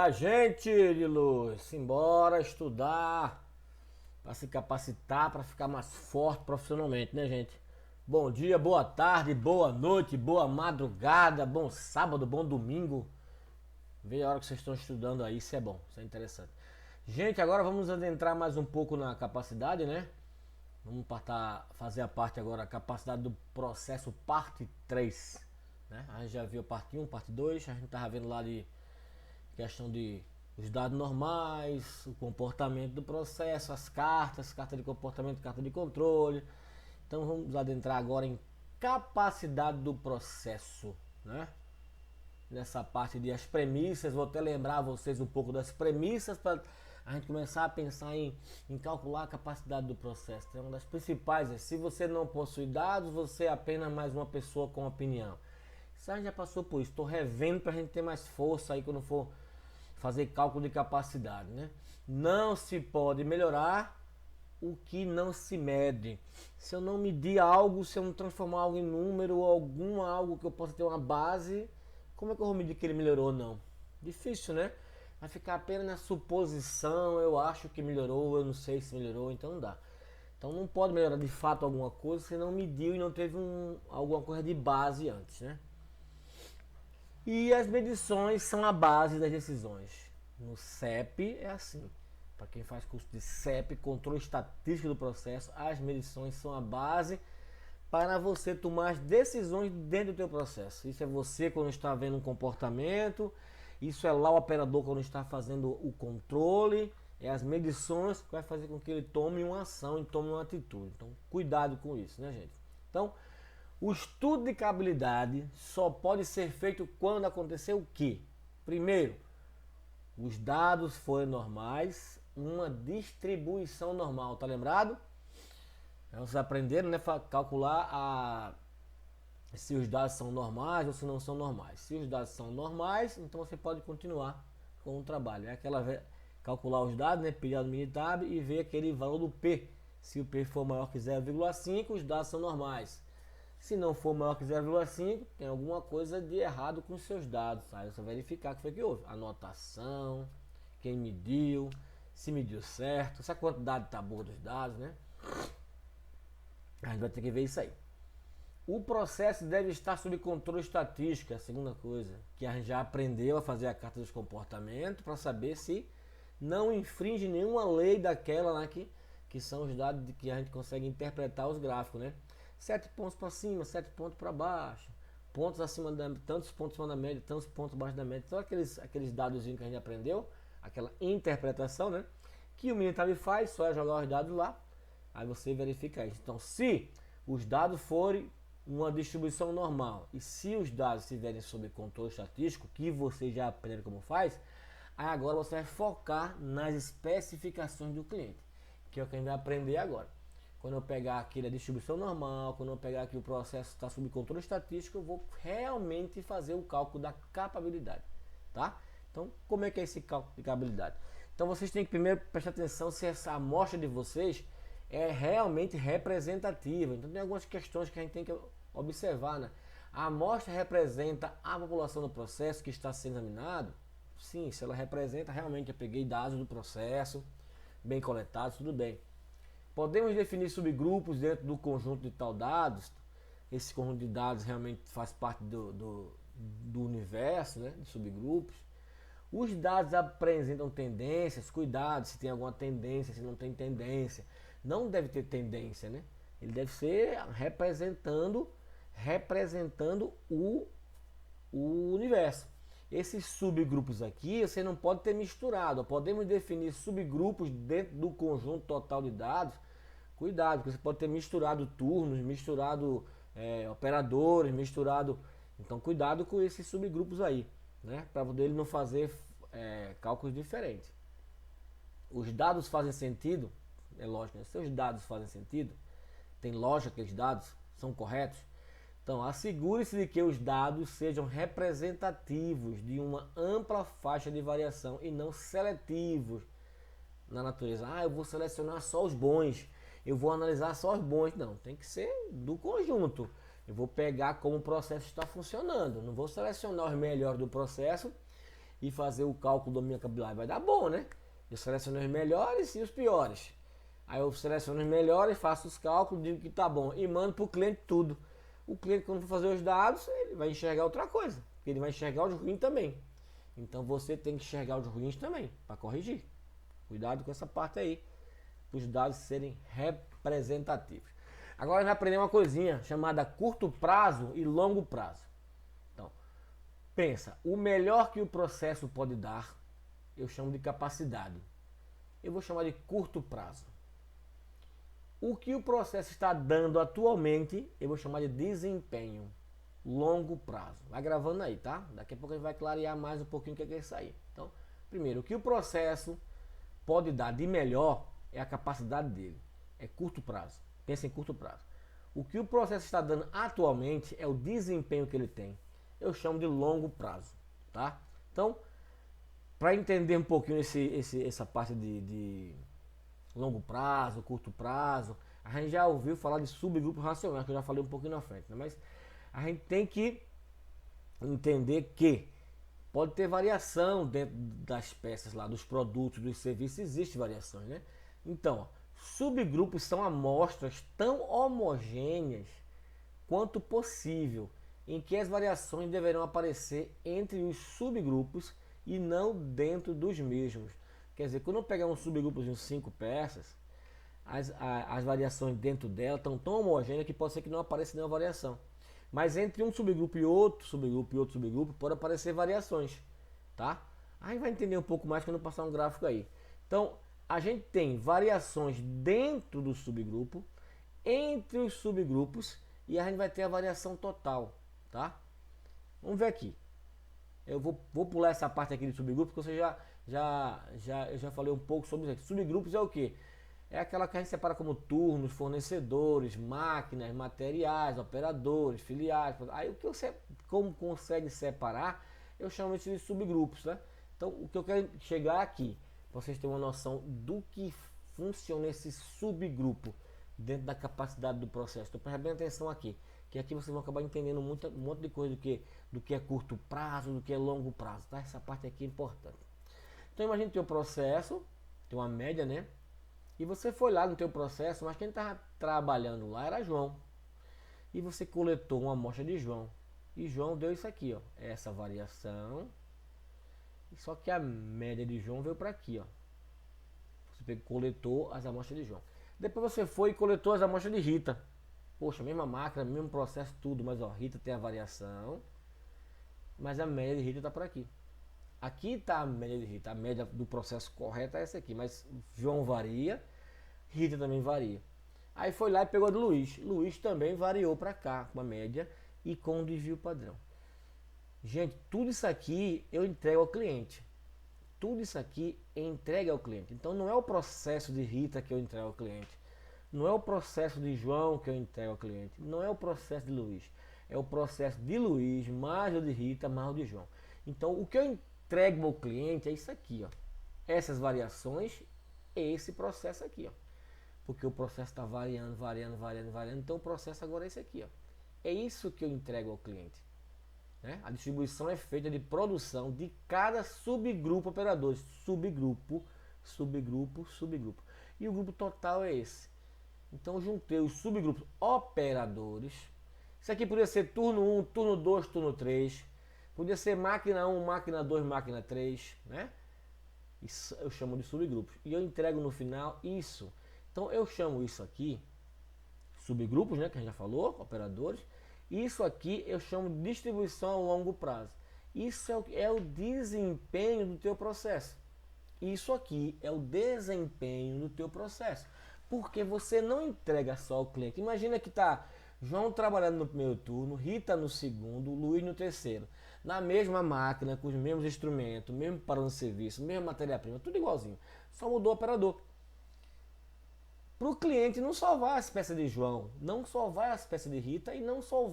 Minha gente de luz, simbora estudar para se capacitar, para ficar mais forte profissionalmente, né, gente? Bom dia, boa tarde, boa noite, boa madrugada, bom sábado, bom domingo. Vê a hora que vocês estão estudando aí, isso é bom, isso é interessante. Gente, agora vamos adentrar mais um pouco na capacidade, né? Vamos fazer a parte agora, a capacidade do processo parte 3, né? A gente já viu parte 1, parte 2, a gente tava vendo lá de questão de os dados normais, o comportamento do processo, as cartas, carta de comportamento, carta de controle. Então vamos adentrar agora em capacidade do processo, né? Nessa parte de as premissas, vou até lembrar vocês um pouco das premissas para a gente começar a pensar em calcular a capacidade do processo. Então, uma das principais é: se você não possui dados, você é apenas mais uma pessoa com opinião. Isso a gente já passou por isso, estou revendo para a gente ter mais força aí quando for fazer cálculo de capacidade, né? Não se pode melhorar o que não se mede. Se eu não medir algo, se eu não transformar algo em número, ou algo que eu possa ter uma base, como é que eu vou medir que ele melhorou ou não? Difícil, né? Vai ficar apenas na suposição, eu acho que melhorou, eu não sei se melhorou, então não dá. Então não pode melhorar de fato alguma coisa se não mediu e não teve alguma coisa de base antes, né? E as medições são a base das decisões. No CEP é assim. Para quem faz curso de CEP, controle estatístico do processo, as medições são a base para você tomar as decisões dentro do teu processo. Isso é você quando está vendo um comportamento, isso é lá o operador quando está fazendo o controle, é as medições que vai fazer com que ele tome uma ação e tome uma atitude. Então, cuidado com isso, né, gente? Então, o estudo de cababilidade só pode ser feito quando acontecer o quê? Primeiro, os dados forem normais, uma distribuição normal, tá lembrado? Vocês aprenderam, né, calcular se os dados são normais ou se não são normais. Se os dados são normais, então você pode continuar com o trabalho. É calcular os dados, né, pegar no Minitab e ver aquele valor do P. Se o P for maior que 0,5, os dados são normais. Se não for maior que 0,5, tem alguma coisa de errado com os seus dados. Aí você verificar o que foi que houve. Anotação, quem mediu, se mediu certo, se a quantidade está boa dos dados, né? A gente vai ter que ver isso aí. O processo deve estar sob controle estatístico, é a segunda coisa. Que a gente já aprendeu a fazer a carta dos comportamentos para saber se não infringe nenhuma lei daquela lá que são os dados de que a gente consegue interpretar os gráficos, né? 7 pontos para cima, 7 pontos para baixo, pontos acima tantos pontos acima da média, tantos pontos abaixo da média. Então aqueles dados que a gente aprendeu, aquela interpretação, né? Que o Minitab faz, só é jogar os dados lá, aí você verifica isso. Então, se os dados forem uma distribuição normal e se os dados estiverem sob controle estatístico, que você já aprendeu como faz, aí agora você vai focar nas especificações do cliente, que é o que a gente vai aprender agora. Quando eu pegar aqui a distribuição normal, quando eu pegar aqui o processo está sob controle estatístico, eu vou realmente fazer o cálculo da capabilidade, tá? Então, como é que é esse cálculo de capabilidade? Então, vocês têm que primeiro prestar atenção se essa amostra de vocês é realmente representativa. Então, tem algumas questões que a gente tem que observar, né? A amostra representa a população do processo que está sendo examinado? Sim, se ela representa, realmente eu peguei dados do processo, bem coletados, tudo bem. Podemos definir subgrupos dentro do conjunto de tal dados. Esse conjunto de dados realmente faz parte do universo, né, de subgrupos. Os dados apresentam tendências. Cuidado se tem alguma tendência, se não tem tendência. Não deve ter tendência, né? Ele deve ser representando o universo. Esses subgrupos aqui você não pode ter misturado. Podemos definir subgrupos dentro do conjunto total de dados. Cuidado, porque você pode ter misturado turnos, misturado operadores, misturado. Então cuidado com esses subgrupos aí, né? Para ele não fazer cálculos diferentes. Os dados fazem sentido, é lógico, né? Se os dados fazem sentido, tem lógica que os dados são corretos. Então, assegure-se de que os dados sejam representativos de uma ampla faixa de variação e não seletivos na natureza. Eu vou selecionar só os bons, eu vou analisar só os bons. Não, tem que ser do conjunto. Eu vou pegar como o processo está funcionando. Não vou selecionar os melhores do processo e fazer o cálculo da minha capilar. Vai dar bom, né? Eu seleciono os melhores e os piores. Aí eu seleciono os melhores, faço os cálculos, digo que tá bom e mando para o cliente tudo. O cliente, quando for fazer os dados, ele vai enxergar outra coisa. Ele vai enxergar os ruins também. Então você tem que enxergar os ruins também, para corrigir. Cuidado com essa parte aí, para os dados serem representativos. Agora vai aprender uma coisinha chamada curto prazo e longo prazo. Então, pensa, o melhor que o processo pode dar, eu chamo de capacidade. Eu vou chamar de curto prazo. O que o processo está dando atualmente, eu vou chamar de desempenho. Longo prazo. Vai gravando aí, tá? Daqui a pouco a gente vai clarear mais um pouquinho o que é isso aí. Então, primeiro, o que o processo pode dar de melhor é a capacidade dele. É curto prazo. Pensa em curto prazo. O que o processo está dando atualmente é o desempenho que ele tem. Eu chamo de longo prazo, tá? Então, para entender um pouquinho essa parte de longo prazo, curto prazo, a gente já ouviu falar de subgrupos racionais, que eu já falei um pouquinho na frente, né? Mas a gente tem que entender que pode ter variação dentro das peças lá, dos produtos, dos serviços, existe variações, né? Então, ó, subgrupos são amostras tão homogêneas quanto possível, em que as variações deverão aparecer entre os subgrupos e não dentro dos mesmos. Quer dizer, quando eu pegar um subgrupo de 5 peças, as variações dentro dela estão tão homogêneas que pode ser que não apareça nenhuma variação. Mas entre um subgrupo e outro subgrupo e outro subgrupo pode aparecer variações, tá? Aí vai entender um pouco mais quando eu passar um gráfico aí. Então, a gente tem variações dentro do subgrupo, entre os subgrupos, e a gente vai ter a variação total, tá? Vamos ver aqui. Eu vou pular essa parte aqui de subgrupo, porque você eu já falei um pouco sobre isso. Subgrupos é o que? É aquela que a gente separa como turnos, fornecedores, máquinas, materiais, operadores, filiais. Aí o que você como consegue separar, eu chamo isso de subgrupos, né? Então o que eu quero chegar aqui, para vocês terem uma noção do que funciona esse subgrupo dentro da capacidade do processo. Então presta bem atenção aqui, que aqui vocês vão acabar entendendo um monte de coisa do que é curto prazo, do que é longo prazo, tá? Essa parte aqui é importante. Então imagine que o processo, tem uma média, né? E você foi lá no teu processo, mas quem estava trabalhando lá era João. E você coletou uma amostra de João. E João deu isso aqui, ó, essa variação. Só que a média de João veio para aqui, ó. Você coletou as amostras de João. Depois você foi e coletou as amostras de Rita. Poxa, mesma máquina, mesmo processo, tudo, mas ó, Rita tem a variação, mas a média de Rita está por aqui. Aqui está a média de Rita, a média do processo correto é essa aqui, mas João varia, Rita também varia. Aí foi lá e pegou a do Luiz. Luiz também variou para cá, com a média e com o desvio padrão. Gente, tudo isso aqui eu entrego ao cliente. Tudo isso aqui é entregue ao cliente. Então não é o processo de Rita que eu entrego ao cliente. Não é o processo de João que eu entrego ao cliente. Não é o processo de Luiz. É o processo de Luiz, mais o de Rita, mais o de João. Então o que eu entrego ao cliente é isso aqui, ó. Essas variações, esse processo aqui, ó. Porque o processo está variando. Então o processo agora é esse aqui, ó. É isso que eu entrego ao cliente. Né? A distribuição é feita de produção de cada subgrupo operador. Subgrupo. E o grupo total é esse. Então eu juntei os subgrupos operadores. Isso aqui poderia ser turno 1, turno 2, turno 3. Podia ser máquina 1, máquina 2, máquina 3, né? Isso eu chamo de subgrupos. E eu entrego no final isso. Então eu chamo isso aqui, subgrupos, né? Que a gente já falou, operadores. Isso aqui eu chamo de distribuição a longo prazo. Isso é o desempenho do teu processo. Isso aqui é o desempenho do teu processo. Porque você não entrega só ao cliente. Imagina que tá João trabalhando no primeiro turno, Rita no segundo, Luiz no terceiro. Na mesma máquina, com os mesmos instrumentos, mesmo parando de serviço, mesma matéria-prima, tudo igualzinho. Só mudou o operador. Para o cliente não só vai as peças de João, não só vai as peças de Rita e não só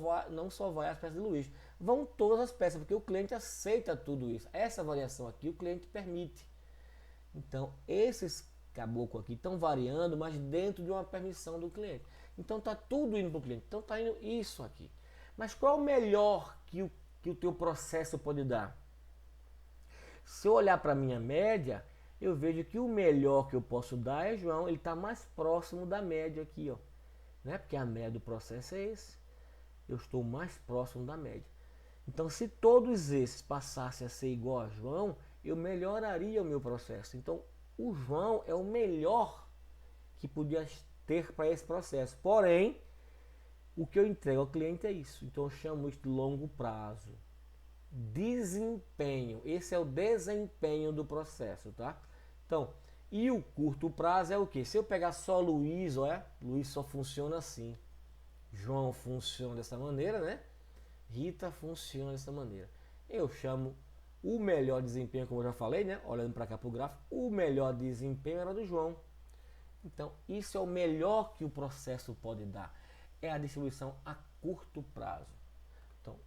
vai as peças de Luiz. Vão todas as peças, porque o cliente aceita tudo isso. Essa variação aqui o cliente permite. Então, esses caboclos aqui estão variando, mas dentro de uma permissão do cliente. Então, está tudo indo para o cliente. Então, está indo isso aqui. Mas qual é o melhor que o teu processo pode dar? Se eu olhar para a minha média, eu vejo que o melhor que eu posso dar é João, ele está mais próximo da média aqui, ó, né? Porque a média do processo é esse. Eu estou mais próximo da média. Então, se todos esses passassem a ser igual a João, eu melhoraria o meu processo. Então, o João é o melhor que podia ter para esse processo. Porém, o que eu entrego ao cliente é isso. Então, eu chamo isso de longo prazo. Desempenho. Esse é o desempenho do processo, tá? Então, e o curto prazo é o que? Se eu pegar só Luiz, olha, Luiz só funciona assim. João funciona dessa maneira, né? Rita funciona dessa maneira. Eu chamo o melhor desempenho, como eu já falei, né? Olhando para cá para o gráfico, o melhor desempenho era do João. Então, isso é o melhor que o processo pode dar. É a distribuição a curto prazo. Então,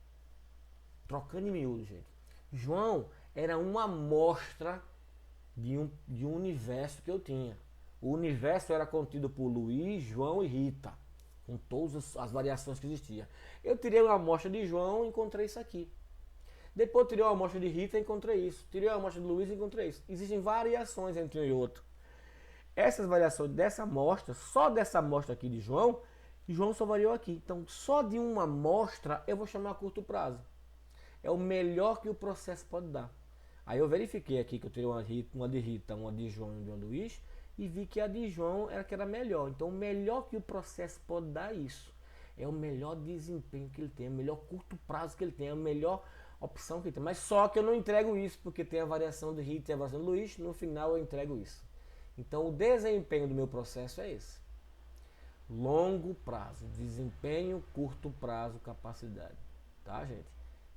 trocando em miúdo, gente. João era uma amostra de um universo que eu tinha. O universo era contido por Luiz, João e Rita, com todas as variações que existiam. Eu tirei uma amostra de João e encontrei isso aqui. Depois eu tirei uma amostra de Rita e encontrei isso. Tirei uma amostra de Luiz e encontrei isso. Existem variações entre um e outro. Essas variações dessa amostra, só dessa amostra aqui de João, João só variou aqui. Então, só de uma amostra eu vou chamar a curto prazo. É o melhor que o processo pode dar. Aí eu verifiquei aqui que eu tirei uma de Rita, uma de João e uma de Luiz, e vi que a de João era que era melhor. Então, o melhor que o processo pode dar é isso. É o melhor desempenho que ele tem, é o melhor curto prazo que ele tem, é a melhor opção que ele tem. Mas só que eu não entrego isso, porque tem a variação de Rita e a variação de Luiz, no final eu entrego isso. Então, o desempenho do meu processo é esse. Longo prazo, desempenho, curto prazo, capacidade. Tá, gente?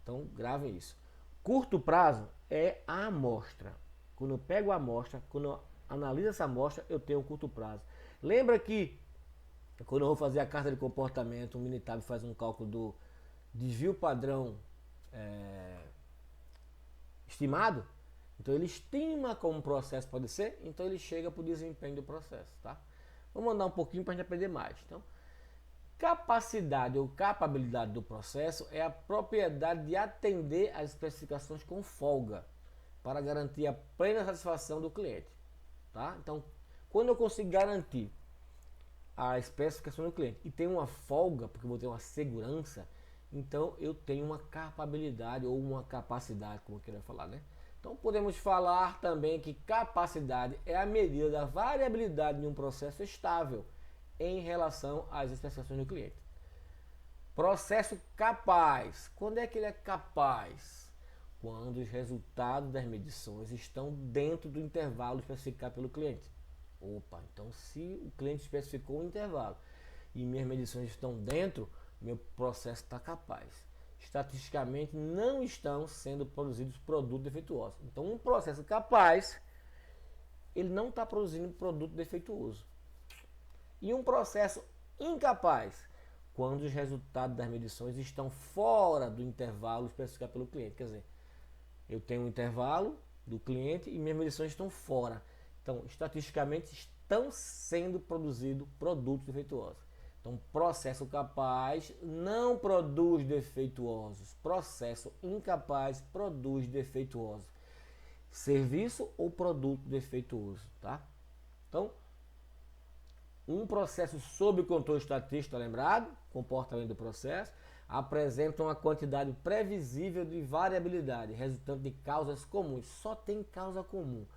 Então, gravem isso. Curto prazo é a amostra. Quando eu pego a amostra, quando eu analiso essa amostra, eu tenho um curto prazo. Lembra que quando eu vou fazer a carta de comportamento, o Minitab faz um cálculo do desvio padrão estimado? Então ele estima como o processo pode ser, então ele chega para o desempenho do processo, tá? Vamos andar um pouquinho para a gente aprender mais. Então, capacidade ou capabilidade do processo é a propriedade de atender às especificações com folga para garantir a plena satisfação do cliente, tá? Então, quando eu consigo garantir a especificação do cliente e tem uma folga, porque eu vou ter uma segurança, então eu tenho uma capabilidade ou uma capacidade, como eu queria falar, né? Então podemos falar também que capacidade é a medida da variabilidade de um processo estável em relação às especificações do cliente. Processo capaz. Quando é que ele é capaz? Quando os resultados das medições estão dentro do intervalo especificado pelo cliente. Opa, então se o cliente especificou um intervalo e minhas medições estão dentro, meu processo está capaz. Estatisticamente não estão sendo produzidos produtos defeituosos. Então um processo capaz, ele não está produzindo produto defeituoso. E um processo incapaz, quando os resultados das medições estão fora do intervalo especificado pelo cliente. Quer dizer, eu tenho um intervalo do cliente e minhas medições estão fora. Então, estatisticamente, estão sendo produzidos produtos defeituosos. Então, processo capaz não produz defeituosos. Processo incapaz produz defeituosos. Serviço ou produto defeituoso, tá? Então, um processo sob controle estatístico, tá lembrado? Comportamento do processo, apresenta uma quantidade previsível de variabilidade, resultante de causas comuns. Só tem causa comum.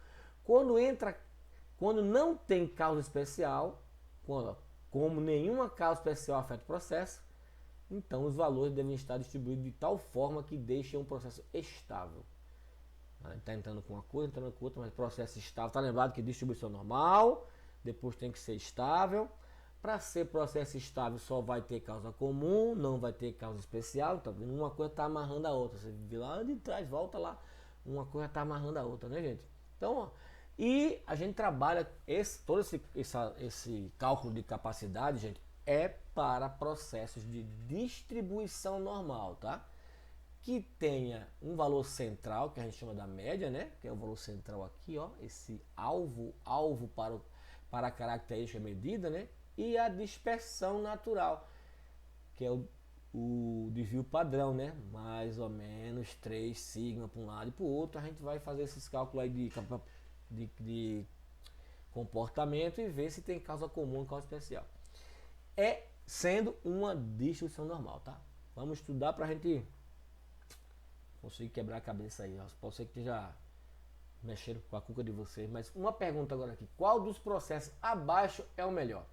Quando não tem causa especial, como nenhuma causa especial afeta o processo, então os valores devem estar distribuídos de tal forma que deixem um processo estável. Está entrando com uma coisa, entrando com outra, mas processo estável. Está lembrado que distribuição normal, depois tem que ser estável. Para ser processo estável só vai ter causa comum, não vai ter causa especial. Tá vendo? Uma coisa está amarrando a outra. Você vê lá de trás, volta lá. Uma coisa está amarrando a outra, né, gente? Então, ó, e a gente trabalha todo esse cálculo de capacidade, gente, é para processos de distribuição normal, tá? Que tenha um valor central, que a gente chama da média, né? Que é o valor central aqui, ó, esse alvo para a característica medida, né? E a dispersão natural, que é o desvio padrão, né? Mais ou menos 3 sigma para um lado e para o outro. A gente vai fazer esses cálculos aí de comportamento e ver se tem causa comum e causa especial. É sendo uma distribuição normal, tá? Vamos estudar para a gente conseguir quebrar a cabeça aí. Pode ser que esteja mexendo com a cuca de vocês, mas uma pergunta agora aqui: qual dos processos abaixo é o melhor?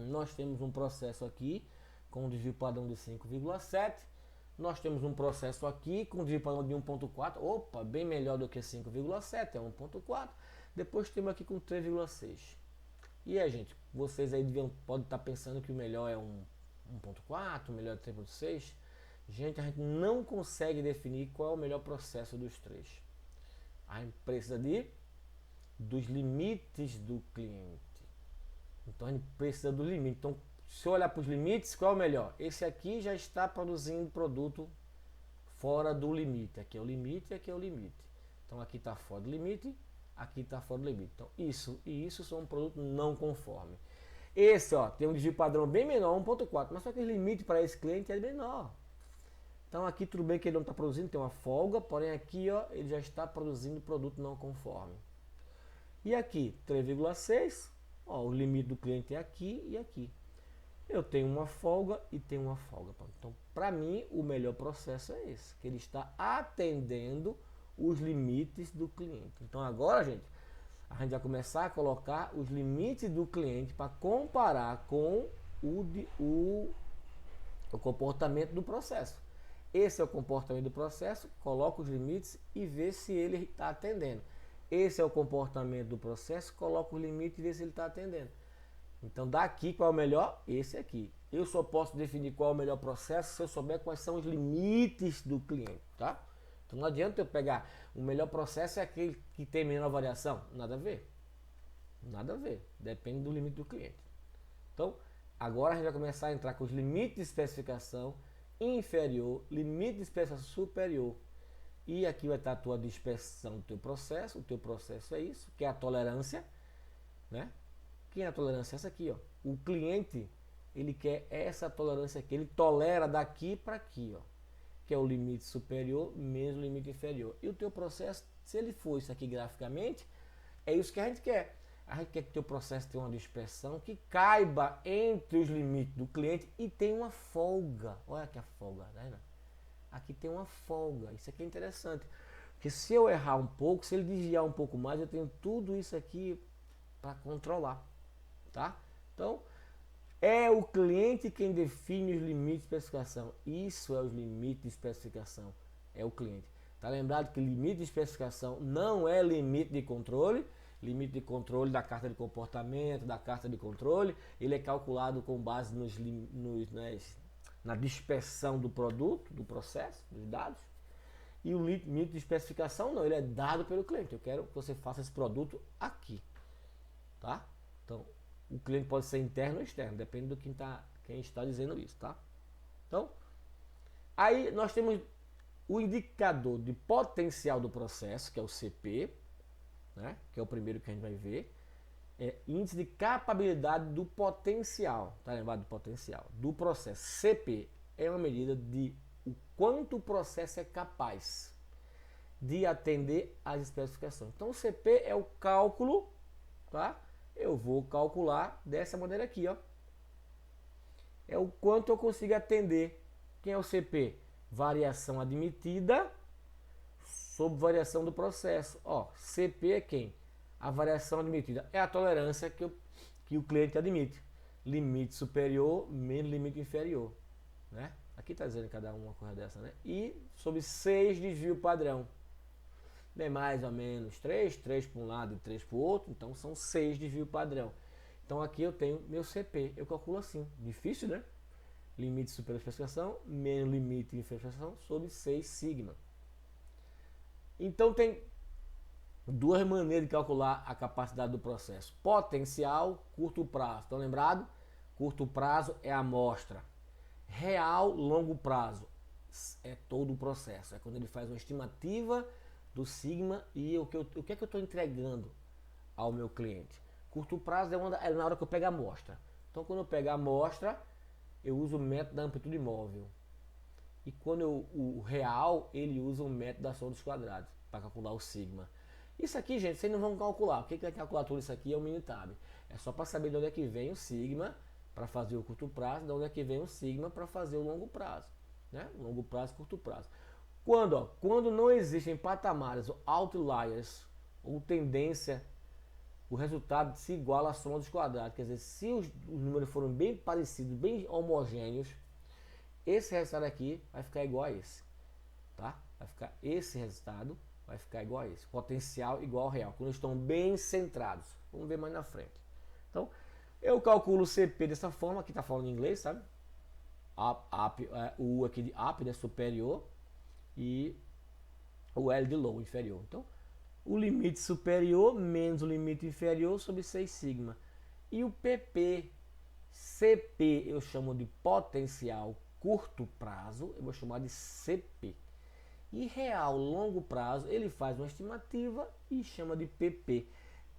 Nós temos um processo aqui com um desvio padrão de 5,7. Nós temos um processo aqui com um desvio padrão de 1,4. Opa, bem melhor do que 5,7, é 1,4. Depois temos aqui com 3,6. E aí, gente, vocês aí podem estar pensando que o melhor é 1,4, o melhor é 3,6. Gente, a gente não consegue definir qual é o melhor processo dos três. A gente precisa dos limites do cliente. Então a gente precisa do limite. Então, se eu olhar para os limites, qual é o melhor? Esse aqui já está produzindo produto fora do limite. Aqui é o limite e aqui é o limite. Então aqui está fora do limite, aqui está fora do limite. Então isso e isso são um produto não conforme. Esse ó, tem um desvio padrão bem menor, 1,4, mas só que o limite para esse cliente é menor. Então aqui tudo bem que ele não está produzindo, tem uma folga, porém aqui ó, ele já está produzindo produto não conforme. E aqui 3,6, ó, o limite do cliente é aqui e aqui. Eu tenho uma folga e tenho uma folga. Então, para mim, o melhor processo é esse, que ele está atendendo os limites do cliente. Então, agora, gente, a gente vai começar a colocar os limites do cliente para comparar com o comportamento do processo. Esse é o comportamento do processo, coloca os limites e vê se ele está atendendo. Esse é o comportamento do processo, coloca os limites e vê se ele está atendendo. Então daqui qual é o melhor? Esse aqui. Eu só posso definir qual é o melhor processo se eu souber quais são os limites do cliente, tá? Então não adianta eu pegar o melhor processo é aquele que tem menor variação. Nada a ver. Nada a ver. Depende do limite do cliente. Então agora a gente vai começar a entrar com os limites de especificação inferior, limite de especificação superior. E aqui vai estar a tua dispersão do teu processo. O teu processo é isso, que é a tolerância, né? Que é a tolerância? Essa aqui, ó. O cliente, ele quer essa tolerância aqui. Ele tolera daqui para aqui, ó. Que é o limite superior menos o limite inferior. E o teu processo, se ele for isso aqui graficamente, é isso que a gente quer. A gente quer que o teu processo tenha uma dispersão que caiba entre os limites do cliente e tenha uma folga. Olha aqui a folga, né? Aqui tem uma folga. Isso aqui é interessante. Porque se eu errar um pouco, se ele desviar um pouco mais, eu tenho tudo isso aqui para controlar. Tá? Então, é o cliente quem define os limites de especificação. Isso é os limites de especificação. É o cliente. Tá lembrado que limite de especificação não é limite de controle. Limite de controle da carta de comportamento, da carta de controle, ele é calculado com base na dispersão do produto, do processo, dos dados. E o limite de especificação não, ele é dado pelo cliente. Eu quero que você faça esse produto aqui. Tá? Então, o cliente pode ser interno ou externo, depende do quem está dizendo isso, tá? Então, aí nós temos o indicador de potencial do processo, que é o CP, né? Que é o primeiro que a gente vai ver. É índice de capabilidade do potencial, tá lembrado do potencial? Do processo. CP é uma medida de o quanto o processo é capaz de atender às especificações. Então, o CP é o cálculo, tá? Eu vou calcular dessa maneira aqui, ó. É o quanto eu consigo atender. Quem é o CP? Variação admitida sobre variação do processo. Ó, CP é quem? A variação admitida é a tolerância que o cliente admite. Limite superior menos limite inferior, né? Aqui está dizendo cada uma coisa dessa, né? E sobre 6 desvio padrão. Bem, mais ou menos 3 para um lado e 3 para o outro, então são 6 desvio padrão. Então aqui eu tenho meu CP, eu calculo assim, difícil, né? Limite superior à especificação menos limite inferior à especificação sobre 6 sigma. Então tem duas maneiras de calcular a capacidade do processo. Potencial, curto prazo. Estão lembrados? Curto prazo é a amostra. Real, longo prazo é todo o processo. É quando ele faz uma estimativa do sigma e o que é que eu estou entregando ao meu cliente. Curto prazo é na hora que eu pego a amostra. Então, quando eu pego a amostra, eu uso o método da amplitude móvel. E quando o real, ele usa o método da soma dos quadrados para calcular o sigma. Isso aqui, gente, vocês não vão calcular. O que vai calcular tudo isso aqui é o Minitab. É só para saber de onde é que vem o sigma para fazer o curto prazo, de onde é que vem o sigma para fazer o longo prazo. Né? Longo prazo, curto prazo. Quando não existem patamares ou outliers ou tendência, o resultado se iguala à soma dos quadrados. Quer dizer, se os números foram bem parecidos, bem homogêneos, esse resultado aqui vai ficar igual a esse. Tá? Esse resultado vai ficar igual a esse. Potencial igual ao real. Quando estão bem centrados. Vamos ver mais na frente. Então, eu calculo o CP dessa forma. Aqui está falando em inglês, sabe? O U aqui de up, né, superior. E o L de low, inferior. Então, o limite superior menos o limite inferior sobre 6 sigma. E o PP, CP eu chamo de potencial curto prazo, eu vou chamar de CP. E real longo prazo, ele faz uma estimativa e chama de PP.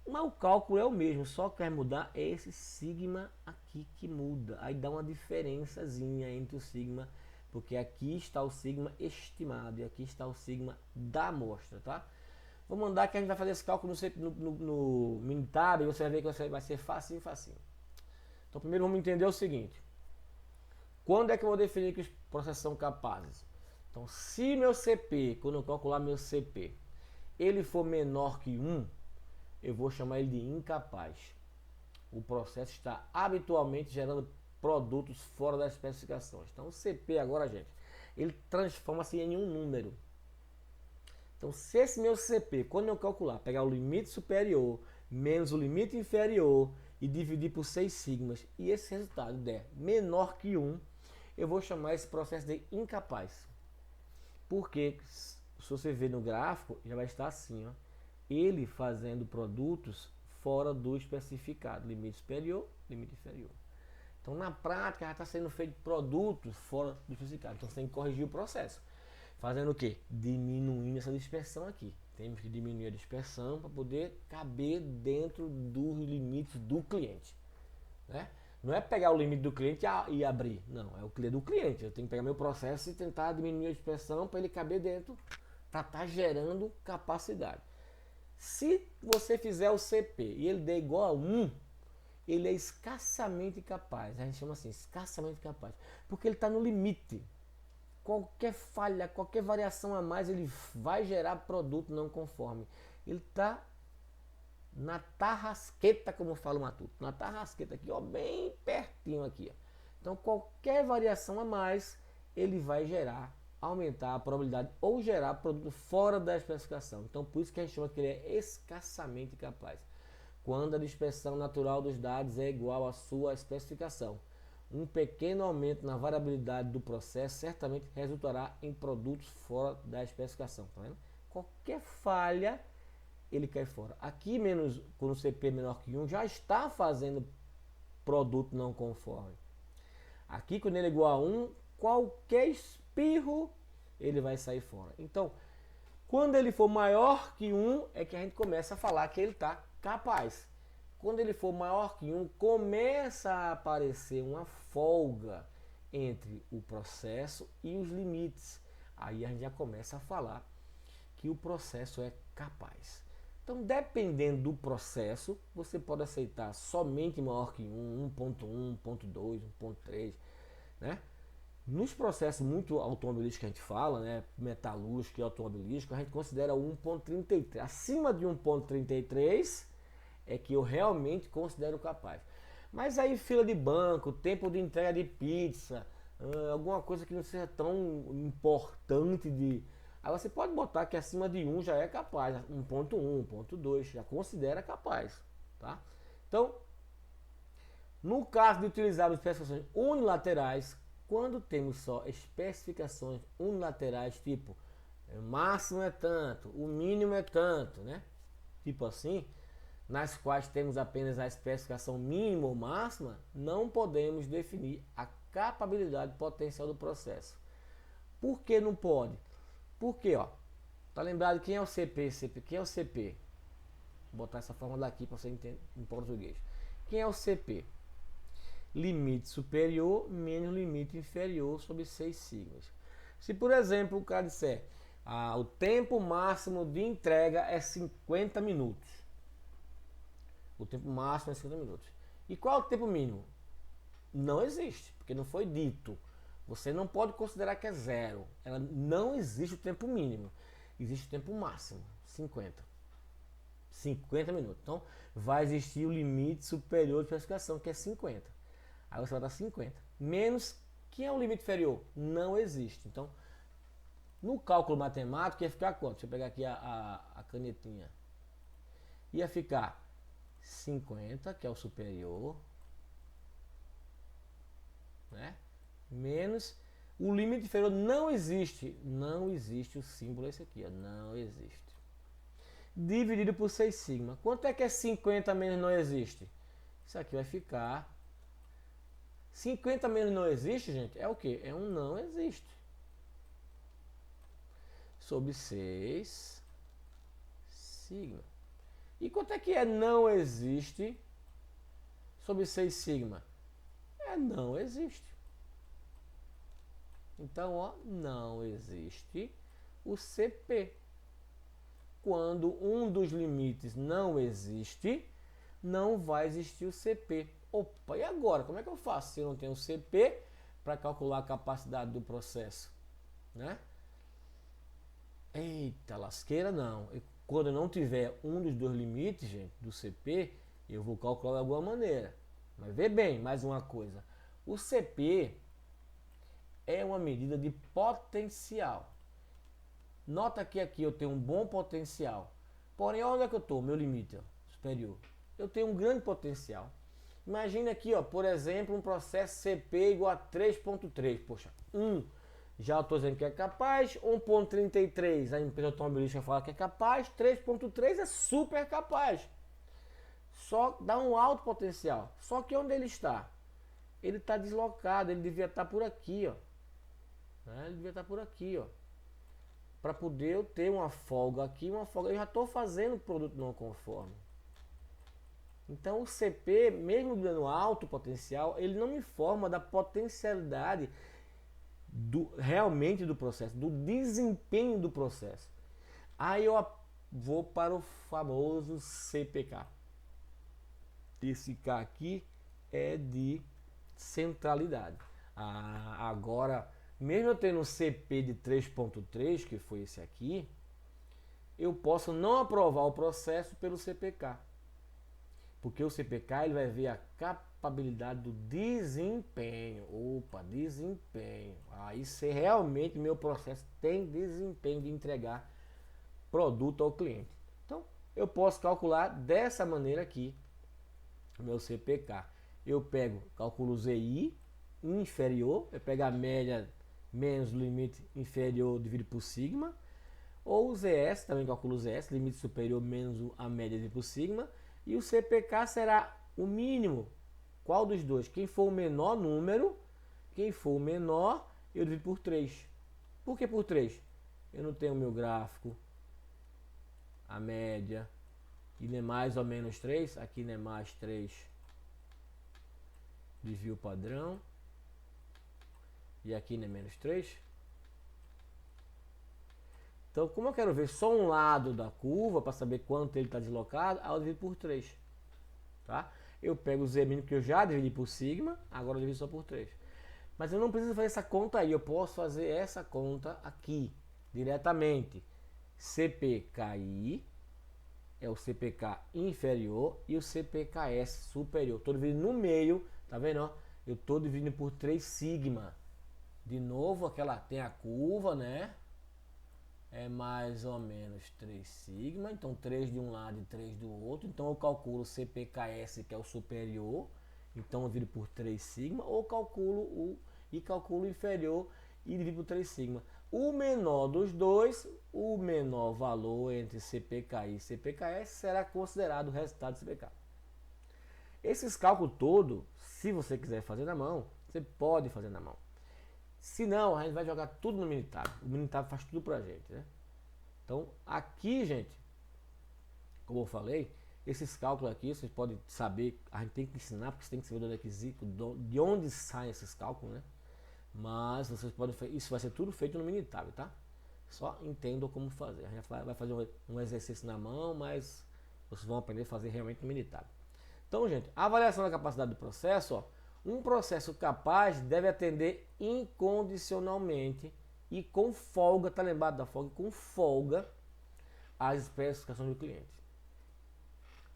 Mas o cálculo é o mesmo, só que vai mudar é esse sigma aqui que muda. Aí dá uma diferençazinha entre o sigma, porque aqui está o sigma estimado e aqui está o sigma da amostra, tá? Vou mandar que a gente vai fazer esse cálculo no Minitab e você vai ver que vai ser facinho, facinho. Então primeiro vamos entender o seguinte. Quando é que eu vou definir que os processos são capazes? Então se meu CP, quando eu calcular meu CP, ele for menor que 1, eu vou chamar ele de incapaz. O processo está habitualmente gerando produtos fora das especificações. Então o CP agora, gente, ele transforma-se em um número. Então se esse meu CP, quando eu calcular, pegar o limite superior menos o limite inferior e dividir por 6 sigmas, e esse resultado der menor que 1, eu vou chamar esse processo de incapaz. Porque se você ver no gráfico, já vai estar assim, ó, ele fazendo produtos fora do especificado, limite superior, limite inferior. Então na prática já está sendo feito produtos fora do especificado, então você tem que corrigir o processo. Fazendo o que? Diminuindo essa dispersão aqui. Temos que diminuir a dispersão para poder caber dentro dos limites do cliente. Né? Não é pegar o limite do cliente e abrir. Não, é o cliente do cliente. Eu tenho que pegar meu processo e tentar diminuir a dispersão para ele caber dentro, para estar gerando capacidade. Se você fizer o CP e ele der igual a 1, ele é escassamente capaz. A gente chama assim, escassamente capaz. Porque ele está no limite. Qualquer falha, qualquer variação a mais, ele vai gerar produto não conforme. Ele está na tarrasqueta, como fala o Matuto. Na tarrasqueta aqui, ó, bem pertinho aqui. Ó. Então, qualquer variação a mais, ele vai aumentar a probabilidade ou gerar produto fora da especificação. Então, por isso que a gente chama que ele é escassamente capaz. Quando a dispersão natural dos dados é igual à sua especificação. Um pequeno aumento na variabilidade do processo certamente resultará em produtos fora da especificação. Tá vendo? Qualquer falha, ele cai fora. Aqui, quando o CP é menor que 1, já está fazendo produto não conforme. Aqui, quando ele é igual a 1, qualquer espirro, ele vai sair fora. Então, quando ele for maior que 1, é que a gente começa a falar que ele está capaz. Quando ele for maior que 1, começa a aparecer uma folga entre o processo e os limites. Aí a gente já começa a falar que o processo é capaz. Então, dependendo do processo, você pode aceitar somente maior que 1, 1.1, 1.2, 1.3, né? Nos processos muito automobilísticos que a gente fala, né, metalúrgico e automobilístico, a gente considera o 1.33. Acima de 1.33 é que eu realmente considero capaz. Mas aí fila de banco, tempo de entrega de pizza, alguma coisa que não seja tão importante de... Aí você pode botar que acima de 1 já é capaz, 1.1, 1.2, já considera capaz, tá? Então, no caso de utilizarmos especificações unilaterais, quando temos só especificações unilaterais, tipo, o máximo é tanto, o mínimo é tanto, né? Tipo assim, nas quais temos apenas a especificação mínima ou máxima, não podemos definir a capabilidade potencial do processo. Por que não pode? Porque, ó, tá lembrado quem é o CP? Quem é o CP? Vou botar essa fórmula aqui para você entender em português. Quem é o CP? limite superior menos limite inferior sobre 6 sigmas. Se, por exemplo, o cara disser o tempo máximo de entrega é 50 minutos. O tempo máximo é 50 minutos. E qual é o tempo mínimo? Não existe, porque não foi dito. Você não pode considerar que é zero. Não existe o tempo mínimo. Existe o tempo máximo, 50 minutos. Então, vai existir o limite superior de especificação, que é 50. Aí você vai dar 50. Menos, que é o limite inferior? Não existe. Então, no cálculo matemático, ia ficar quanto? Deixa eu pegar aqui a canetinha. Ia ficar 50, que é o superior, né? Menos o limite inferior não existe. Não existe o símbolo esse aqui, ó, não existe. Dividido por 6 sigma. Quanto é que é 50 menos não existe? Isso aqui vai ficar 50 menos não existe, gente, é o que? É um não existe. Sobre 6 sigma. E quanto é que é não existe sobre 6 sigma? É não existe. Então, ó, não existe o CP. Quando um dos limites não existe, não vai existir o CP. Opa, e agora? Como é que eu faço se eu não tenho o CP para calcular a capacidade do processo? Né? Eita, lasqueira não. Quando eu não tiver um dos dois limites, gente, do CP, eu vou calcular de alguma maneira. Mas vê bem, mais uma coisa. O CP é uma medida de potencial. Nota que aqui eu tenho um bom potencial. Porém, onde é que eu estou? Meu limite ó, superior. Eu tenho um grande potencial. Imagina aqui, ó, por exemplo, um processo CP igual a 3.3. Poxa, 1 já estou dizendo que é capaz. 1.33 a empresa automobilística fala que é capaz. 3.3 é super capaz. Só dá um alto potencial. Só que onde ele está? Ele está deslocado. Ele devia estar por aqui, ó. Ele devia estar por aqui, ó. Para poder eu ter uma folga aqui, uma folga. Eu já estou fazendo produto não conforme. Então o CP, mesmo dando alto potencial, ele não me informa da potencialidade realmente do processo, do desempenho do processo. Aí eu vou para o famoso CPK. Esse K aqui é de centralidade. Agora, mesmo eu tendo um CP de 3.3, que foi esse aqui, eu posso não aprovar o processo pelo CPK. Porque o CPK ele vai ver a capabilidade do desempenho. Opa, desempenho. Aí se realmente meu processo tem desempenho de entregar produto ao cliente. Então, eu posso calcular dessa maneira aqui o meu CPK. Eu calculo o ZI inferior, eu pego a média menos o limite inferior dividido por sigma, ou o ZS, também calculo o ZS, limite superior menos a média dividido por sigma, e o CPK será o mínimo. Qual dos dois? Quem for o menor número, quem for o menor, eu divido por 3. Por que por 3? Eu não tenho o meu gráfico, a média, e não é mais ou menos 3, aqui não é mais 3, desvio padrão, e aqui não é menos 3. Então, como eu quero ver só um lado da curva, para saber quanto ele está deslocado, aí eu divido por 3. Tá? Eu pego o Z mínimo que eu já dividi por sigma, agora eu divido só por 3. Mas eu não preciso fazer essa conta aí, eu posso fazer essa conta aqui, diretamente. CPKI é o CPK inferior e o CPKS superior. Estou dividindo no meio, tá vendo? Eu estou dividindo por 3 sigma. De novo, aquela tem a curva, né? É mais ou menos 3 sigma, então 3 de um lado e 3 do outro. Então eu calculo o CPKS, que é o superior, então eu divido por 3 sigma, ou calculo o inferior e divido por 3 sigma. O menor dos dois, o menor valor entre CPKI e CPKS será considerado o resultado do CPK. Esses cálculos todos, se você quiser fazer na mão, você pode fazer na mão. Se não, a gente vai jogar tudo no Minitab. O Minitab faz tudo pra gente, né? Então, aqui, gente, como eu falei, esses cálculos aqui, vocês podem saber, a gente tem que ensinar, porque você tem que saber de onde saem esses cálculos, né? Mas vocês podem, isso vai ser tudo feito no Minitab, tá? Só entendam como fazer. A gente vai fazer um exercício na mão, mas vocês vão aprender a fazer realmente no Minitab. Então, gente, a avaliação da capacidade do processo, ó, um processo capaz deve atender incondicionalmente e com folga, tá lembrado da folga? Com folga as especificações do cliente.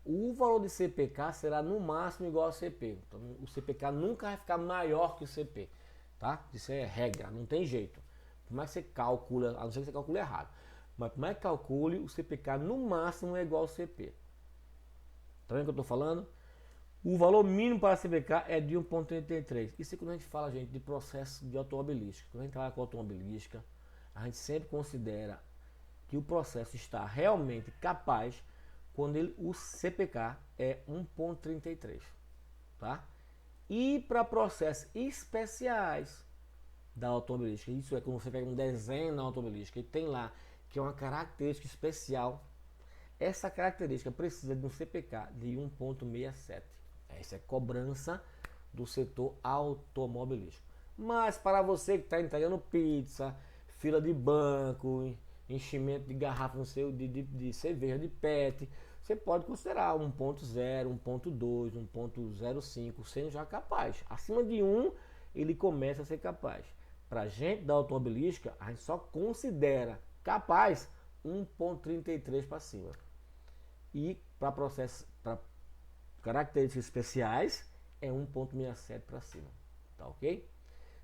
O valor de CPK será no máximo igual ao CP. Então, o CPK nunca vai ficar maior que o CP, tá? Isso é regra, não tem jeito. Por mais que você calcule, a não ser que você calcule errado, mas por mais que calcule, o CPK no máximo é igual ao CP. Tá vendo o que eu estou falando? O valor mínimo para a CPK é de 1,33. Isso é quando a gente fala, gente, de processo de automobilística. Quando a gente trabalha com automobilística, a gente sempre considera que o processo está realmente capaz quando o CPK é 1,33, tá? E para processos especiais da automobilística, isso é quando você pega um desenho na automobilística e tem lá que é uma característica especial, essa característica precisa de um CPK de 1,67. Essa é cobrança do setor automobilístico. Mas para você que está entregando pizza, fila de banco, enchimento de garrafa no seu, de cerveja de PET, você pode considerar 1.0, 1.2, 1.05 sendo já capaz. Acima de 1 ele começa a ser capaz. Para gente da automobilística, a gente só considera capaz 1.33 para cima. E para processos, para características especiais, é 1.67 para cima. Tá ok?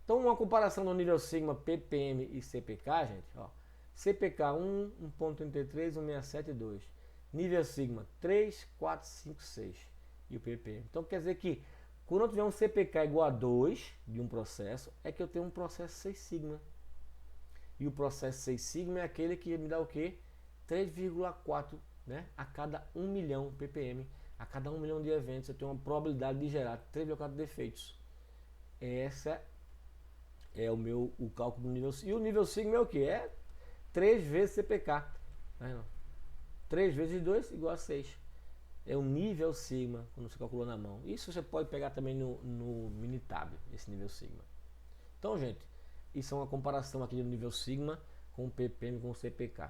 Então, uma comparação no nível sigma, ppm e CPK, gente, ó. CPK 1, 1.33, 167 e 2. Nível sigma 3, 4, 5, 6. E o ppm. Então, quer dizer que quando eu tiver um CPK igual a 2 de um processo, é que eu tenho um processo 6 sigma. E o processo 6 sigma é aquele que me dá o quê? 3,4, né? A cada 1 milhão ppm. A cada 1 milhão de eventos eu tenho uma probabilidade de gerar 3,4 defeitos. Essa é o cálculo do nível sigma. E o nível sigma é o que? É 3 vezes CPK. 3 vezes 2 igual a 6. É o nível sigma quando você calculou na mão. Isso você pode pegar também no Minitab, esse nível sigma. Então, gente, isso é uma comparação aqui do nível sigma com o ppm com o CPK.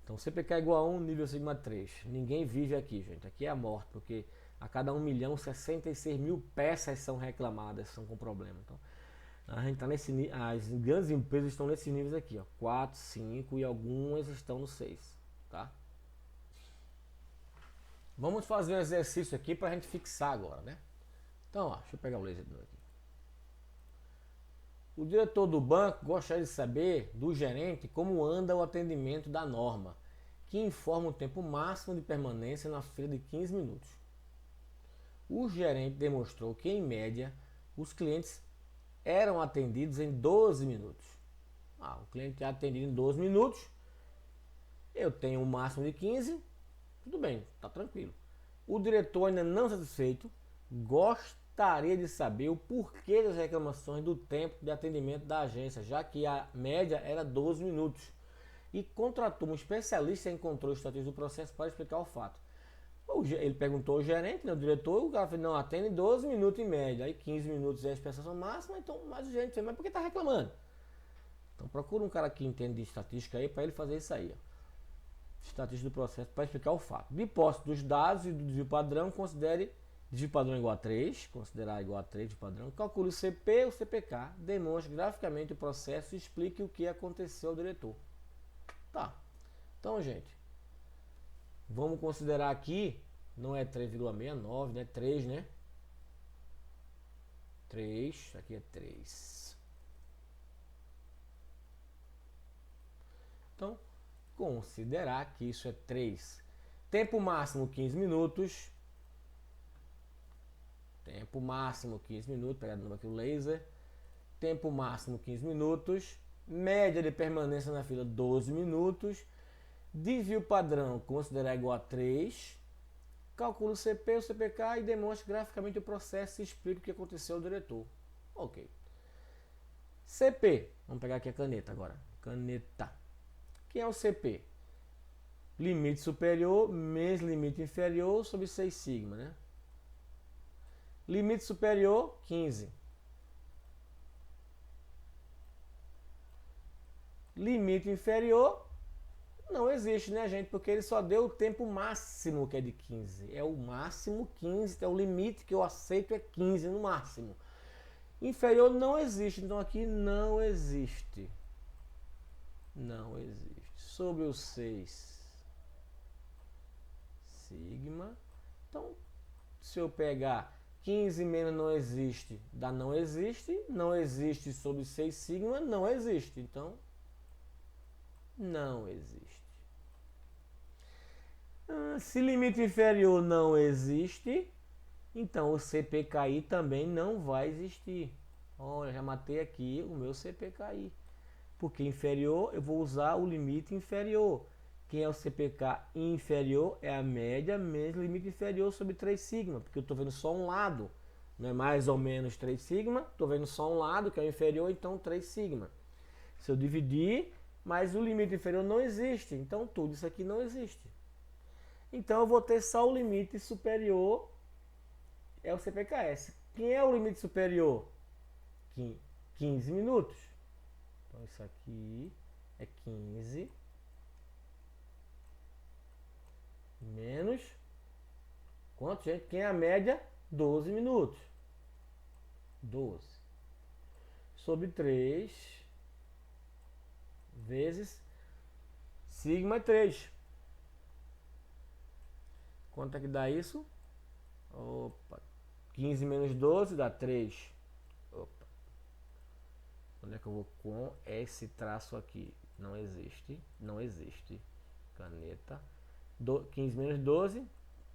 Então, CPK é igual a 1, nível sigma 3. Ninguém vive aqui, gente. Aqui é a morte, porque a cada 1 milhão, 66 mil peças são reclamadas, são com problema. Então, a gente tá nesse nível, as grandes empresas estão nesses níveis aqui, ó, 4, 5 e algumas estão no 6, tá? Vamos fazer um exercício aqui para a gente fixar agora, né? Então, ó, deixa eu pegar o laser aqui. O diretor do banco gostaria de saber do gerente como anda o atendimento da norma, que informa o tempo máximo de permanência na fila de 15 minutos. O gerente demonstrou que, em média, os clientes eram atendidos em 12 minutos. O cliente é atendido em 12 minutos, eu tenho um máximo de 15, tudo bem, tá tranquilo. O diretor, ainda não satisfeito, gostaria de saber o porquê das reclamações do tempo de atendimento da agência, já que a média era 12 minutos, e contratou um especialista em controle estatístico do processo para explicar o fato. Ele perguntou ao gerente, né, o diretor, o cara falou, não, atende 12 minutos em média, aí 15 minutos é a expressão máxima, então, mas o gerente, mas por que está reclamando? Então procura um cara que entende de estatística aí para ele fazer isso aí, ó. Estatística do processo para explicar o fato. De posse dos dados e do desvio padrão, considere desvio padrão igual a 3, considerar igual a 3 de padrão, calcule o CP ou CPK, demonstre graficamente o processo e explique o que aconteceu ao diretor. Tá. Então, gente, vamos considerar aqui, não é 3,69, né? 3, né? 3, aqui é 3. Então, considerar que isso é 3. Tempo máximo 15 minutos. Tempo máximo 15 minutos, pegando aqui o laser. Tempo máximo 15 minutos. Média de permanência na fila 12 minutos. Desvio padrão considerar igual a 3. Calcula o CP, o CPK e demonstre graficamente o processo e explica o que aconteceu ao diretor. Ok. CP. Vamos pegar aqui a caneta agora. Caneta. O que é o CP? limite superior menos limite inferior sobre 6 sigma, né? Limite superior, 15. Limite inferior, não existe, né, gente? Porque ele só deu o tempo máximo, que é de 15. É o máximo 15, então o limite que eu aceito é 15 no máximo. Inferior não existe, então aqui não existe. Não existe. Sobre o 6 sigma. Então, se eu pegar 15 menos não existe, dá não existe. Não existe sobre 6 sigma, não existe. Então, não existe. Se limite inferior não existe, então o CPKI também não vai existir. Olha, já matei aqui o meu CPKI. Porque inferior, eu vou usar o limite inferior. Quem é o CPK inferior é a média menos limite inferior sobre 3 sigma. Porque eu estou vendo só um lado. Não é mais ou menos 3 sigma. Estou vendo só um lado, que é o inferior, então 3 sigma. Se eu dividir, mas o limite inferior não existe. Então tudo isso aqui não existe. Então eu vou ter só o limite superior, é o CPKS. Quem é o limite superior? 15 minutos. Então isso aqui é 15 menos quanto, gente? Quem é a média? 12 minutos. 12 sobre 3 vezes sigma é 3. Quanto é que dá isso? Opa, 15 menos 12 dá 3. Opa. Onde é que eu vou com esse traço aqui? Não existe. Não existe. Caneta. 15 menos 12,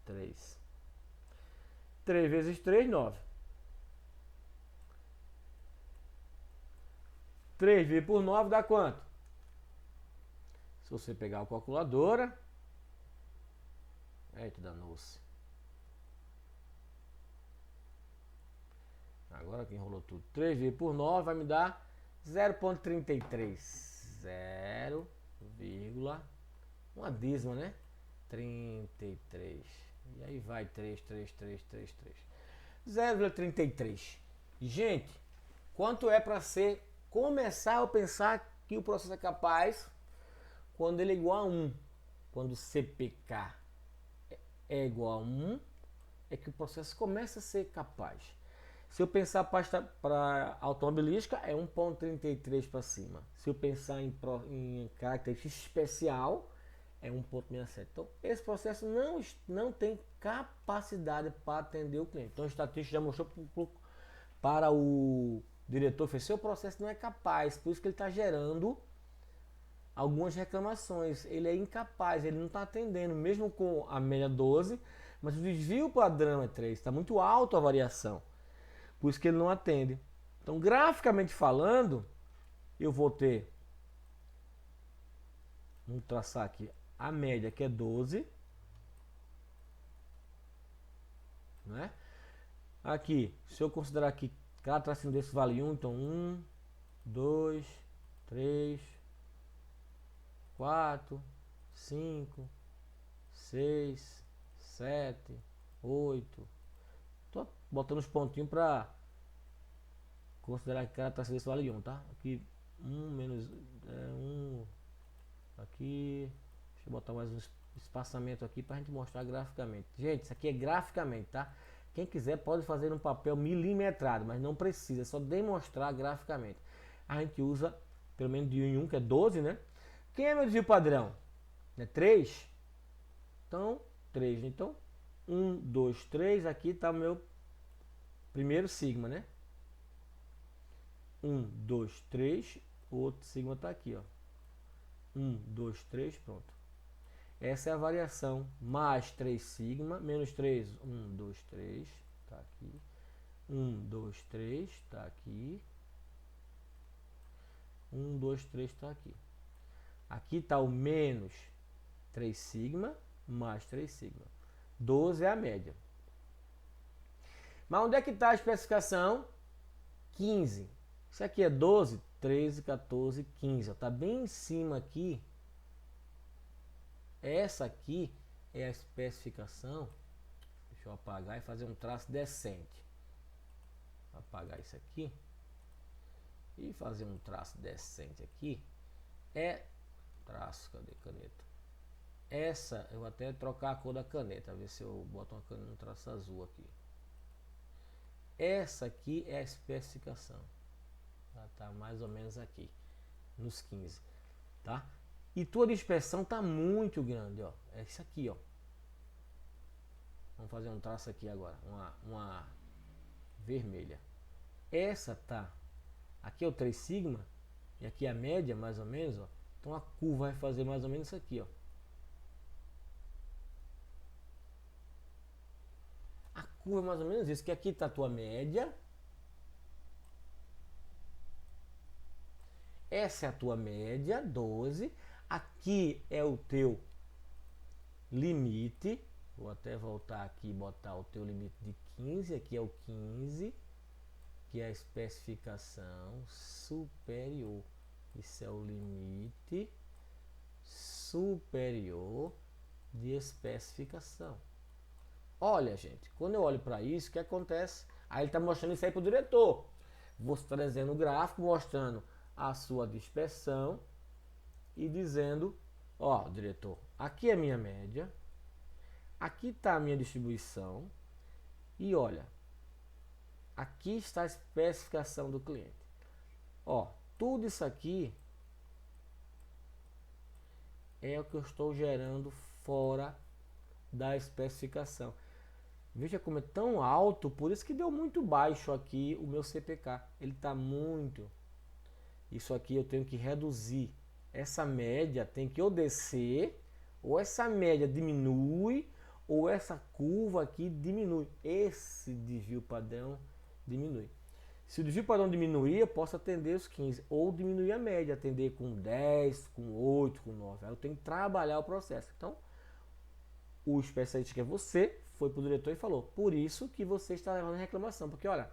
3. 3 vezes 3, 9. 3 vezes por 9 dá quanto? Se você pegar a calculadora. Eita, danou-se. Agora que enrolou tudo. 3 vezes por 9 vai me dar 0,33. 0, uma dízima, né? 33. E aí vai 3, 3, 3, 3, 3. 0,33. Gente, quanto é para ser começar a pensar que o processo é capaz quando ele é igual a 1? Quando o CPK é igual a 1, é que o processo começa a ser capaz. Se eu pensar para automobilística, é 1,33 para cima. Se eu pensar em característica especial, é 1,67. Então, esse processo não tem capacidade para atender o cliente. Então, o estatístico já mostrou para o diretor, seu processo não é capaz, por isso que ele está gerando algumas reclamações. Ele é incapaz, ele não está atendendo, mesmo com a média 12, mas o desvio padrão é 3, está muito alto a variação. Por isso que ele não atende. Então, graficamente falando, eu vou ter, vamos traçar aqui, a média que é 12, né? Aqui, se eu considerar que cada tracinho desse vale 1, então 1, 2, 3, 4, 5, 6, 7, 8. Tô botando os pontinhos para considerar que cada tracinho desse vale 1, tá? Aqui 1 menos 1. Aqui, deixa eu botar mais um espaçamento aqui para a gente mostrar graficamente. Gente, isso aqui é graficamente, tá? Quem quiser pode fazer um papel milimetrado, mas não precisa, é só demonstrar graficamente. A gente usa pelo menos de 1 em 1, que é 12, né? Quem é meu desvio padrão? É 3? Então, 3. Então, 1, 2, 3. Aqui está o meu primeiro sigma, né? 1, 2, 3. O outro sigma está aqui, ó. 1, 2, 3, pronto. Essa é a variação. Mais 3 sigma, menos 3, 1, 2, 3, tá aqui. 1, 2, 3, tá aqui. 1, 2, 3, tá aqui. Aqui está o menos 3 sigma, mais 3 sigma. 12 é a média. Mas onde é que está a especificação? 15. Isso aqui é 12, 13, 14, 15. Está bem em cima aqui Essa aqui é a especificação. Deixa eu apagar e fazer um traço decente. Vou apagar isso aqui e fazer um traço decente aqui. É traço, cadê caneta? Essa eu vou até trocar a cor da caneta, ver se eu boto uma caneta no traço azul aqui. Essa aqui é a especificação. Ela tá mais ou menos aqui nos 15, tá? E tua dispersão tá muito grande, ó. É isso aqui, ó. Vamos fazer um traço aqui agora, uma vermelha. Essa tá, aqui é o 3 sigma e aqui é a média, mais ou menos, ó. Então a curva vai fazer mais ou menos isso aqui, ó. A curva é mais ou menos isso, que aqui tá a tua média. Essa é a tua média, 12. Aqui é o teu limite. Vou até voltar aqui e botar o teu limite de 15. Aqui é o 15, que é a especificação superior. Isso é o limite superior de especificação. Olha, gente, quando eu olho para isso, o que acontece? Aí ele está mostrando isso aí para o diretor. Você está trazendo o gráfico, mostrando a sua dispersão e dizendo, ó, diretor, aqui é a minha média, aqui está a minha distribuição e olha, aqui está a especificação do cliente. Ó, tudo isso aqui é o que eu estou gerando fora da especificação. Veja como é tão alto, por isso que deu muito baixo aqui o meu CPK. Ele está muito. Isso aqui eu tenho que reduzir. Essa média tem que ou descer, ou essa média diminui, ou essa curva aqui diminui. Esse desvio padrão diminui. Se o desvio padrão diminuir, eu posso atender os 15, ou diminuir a média, atender com 10, com 8, com 9. Aí eu tenho que trabalhar o processo. Então, o especialista que é você, foi para o diretor e falou, por isso que você está levando reclamação, porque olha,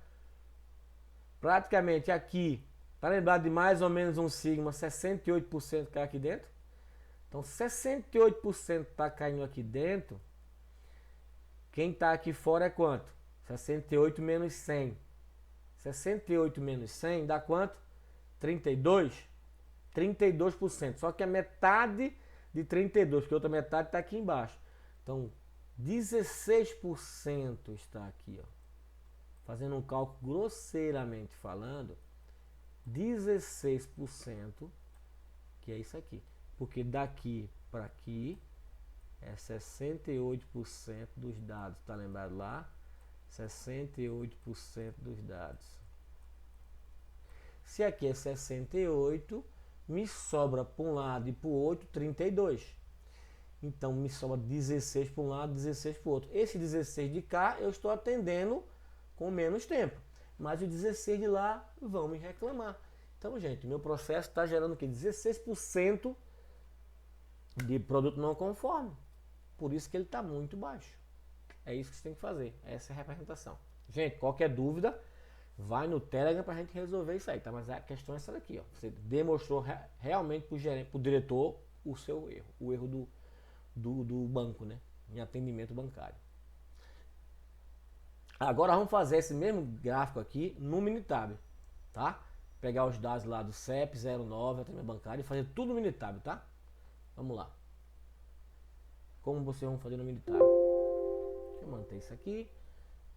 praticamente aqui, para lembrar de mais ou menos um sigma, 68% cai aqui dentro, então 68% está caindo aqui dentro, quem está aqui fora é quanto? 68 menos 100, 68 menos 100 dá quanto? 32? 32%, só que a metade de 32, porque a outra metade está aqui embaixo. Então, 16% está aqui, ó. Fazendo um cálculo grosseiramente falando, 16%, que é isso aqui. Porque daqui para aqui é 68% dos dados. Tá lembrado lá? 68% dos dados. Se aqui é 68, me sobra para um lado e para o outro 32. Então me sobra 16 para um lado, 16 para o outro. Esse 16 de cá eu estou atendendo com menos tempo. Mas os 16 de lá vão me reclamar. Então, gente, meu processo está gerando o quê? 16% de produto não conforme. Por isso que ele está muito baixo. É isso que você tem que fazer. Essa é a representação. Gente, qualquer dúvida, vai no Telegram para a gente resolver isso aí, tá? Mas a questão é essa daqui, ó. Você demonstrou realmente para o gerente, para o diretor, o seu erro. O erro do banco, né? Em atendimento bancário. Agora vamos fazer esse mesmo gráfico aqui no Minitab, tá? Pegar os dados lá do CEP 09, atendimento bancário, e fazer tudo no Minitab, tá? Vamos lá. Como vocês vão fazer no Minitab? Deixa eu manter isso aqui.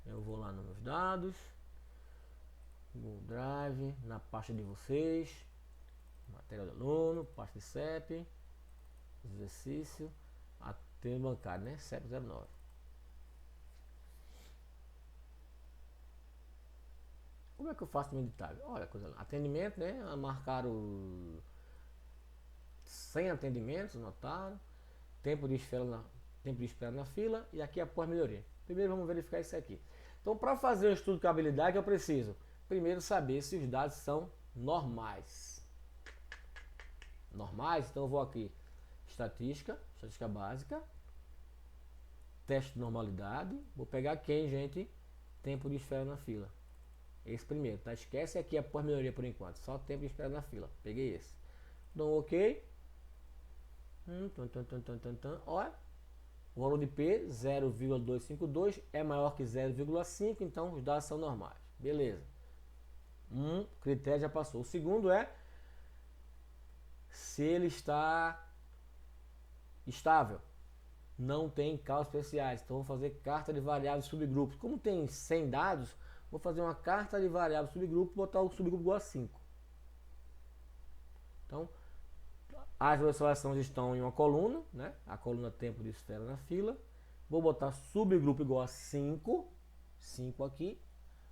Eu vou lá nos meus dados, Google Drive, na pasta de vocês, matéria do aluno, pasta de CEP, exercício, atendimento bancário, né? CEP 09. Como é que eu faço no Minitab? Olha, coisa lá. Atendimento, né? Marcaram 100 atendimentos, notaram. Tempo de espera na fila. E aqui após melhoria. Primeiro vamos verificar isso aqui. Então, para fazer um estudo de cababilidade, eu preciso primeiro saber se os dados são normais. Normais? Então eu vou aqui. Estatística básica. Teste de normalidade. Vou pegar quem, gente? Tempo de espera na fila. Esse primeiro, tá? Esquece aqui a pós-melhoria por enquanto. Só tempo de espera na fila. Peguei esse. Dou um OK. Olha, o valor de P 0,252 é maior que 0,5, então os dados são normais. Beleza. Critério já passou. O segundo é se ele está estável. Não tem causas especiais. Então vou fazer carta de variáveis subgrupos. Como tem 100 dados, vou fazer uma carta de variáveis subgrupo e botar o subgrupo igual a 5. Então, as observações estão em uma coluna, né? A coluna tempo de esfera na fila. Vou botar subgrupo igual a 5. 5 aqui.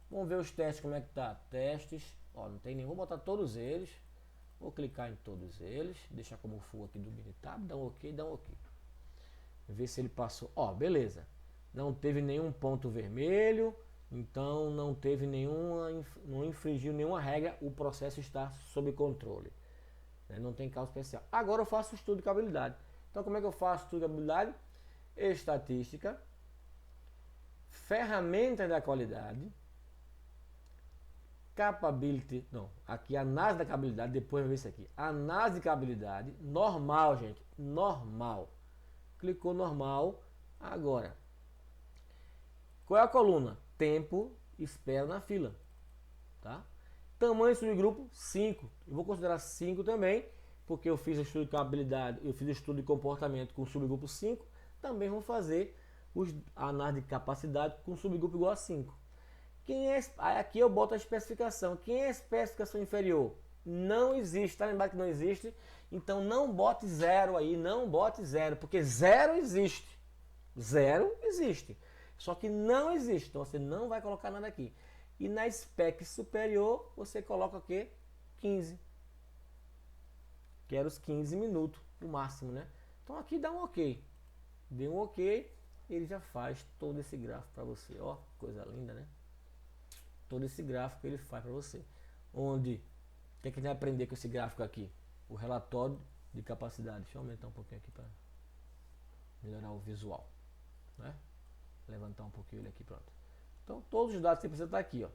Vamos ver os testes, como é que tá. Testes. Ó, não tem nenhum. Vou botar todos eles. Vou clicar em todos eles. Deixar como full aqui do minitab. Dá um ok, dá um ok. Ver se ele passou. Ó, beleza. Não teve nenhum ponto vermelho. Então não teve nenhuma. Não infringiu nenhuma regra. O processo está sob controle. Não tem causa especial. Agora eu faço o estudo de cababilidade. Então como é que eu faço o estudo de cababilidade? Estatística, ferramenta da qualidade, capability, não, aqui análise da cababilidade, depois eu ver isso aqui. Análise de cababilidade, normal, gente, normal. Clicou normal, agora. Qual é a coluna? Tempo, espera na fila, tá? Tamanho do subgrupo, 5. Eu vou considerar 5 também, porque eu fiz o estudo de cababilidade, eu fiz o estudo de comportamento com o subgrupo 5. Também vou fazer a análise de capacidade com o subgrupo igual a 5. Aqui eu boto a especificação. Quem é a especificação inferior? Não existe, tá lembrado que não existe? Então não bote 0 aí, não bote 0, porque 0 existe. 0 existe. Só que não existe, então você não vai colocar nada aqui. E na spec superior, você coloca o quê? 15. Que era os 15 minutos, o máximo, né? Então aqui dá um ok. Deu um ok, ele já faz todo esse gráfico para você. Ó, coisa linda, né? Todo esse gráfico ele faz para você. Onde, o que a gente vai aprender com esse gráfico aqui? O relatório de capacidade. Deixa eu aumentar um pouquinho aqui para melhorar o visual, né? Levantar um pouquinho ele aqui, pronto. Então todos os dados que você precisa estar aqui, ó.